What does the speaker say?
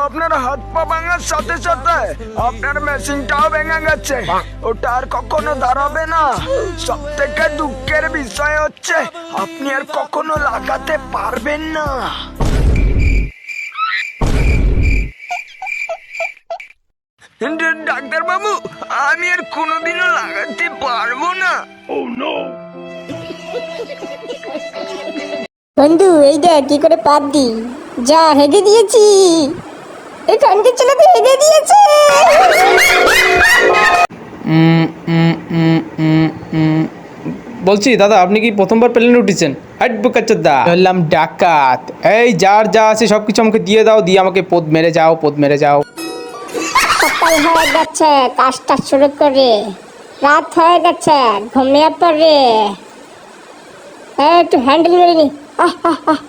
আপনার হাত পা ভাঙার সাথে সাথে আপনার মেশিনটাও ভেঙে গেছে, ওটা আর কখনো দাঁড়াবে না। সব থেকে দুঃখের বিষয় হচ্ছে আপনি আর কখনো লাগাতে পারবেন না। ডাক্তার বাবু, আমি আর কোনোদিনও লাগাতে পারবো না। বন্ধু এই দেখ কি করে পাত দি, যা হেগে দিয়েছি, এই ফ্যানকে চালাতে হেগে দিয়েছে। বলছি দাদা, আপনি কি প্রথমবার প্লেনে উঠেছেন? হাইট বুকাচ্চা বললাম ডাকাত। এই যার যা আছে সব কিছু আমাকে দিয়ে দাও, দিয়ে আমাকে পদ মেরে যাও, পদ মেরে যাও। সকাল হয়ে গেছে, কাজটা শুরু করে। রাত হয়ে গেছে, ঘুমিয়ে পড়ে। একটু হ্যান্ডেল মেরে নি। আহ আহ আহ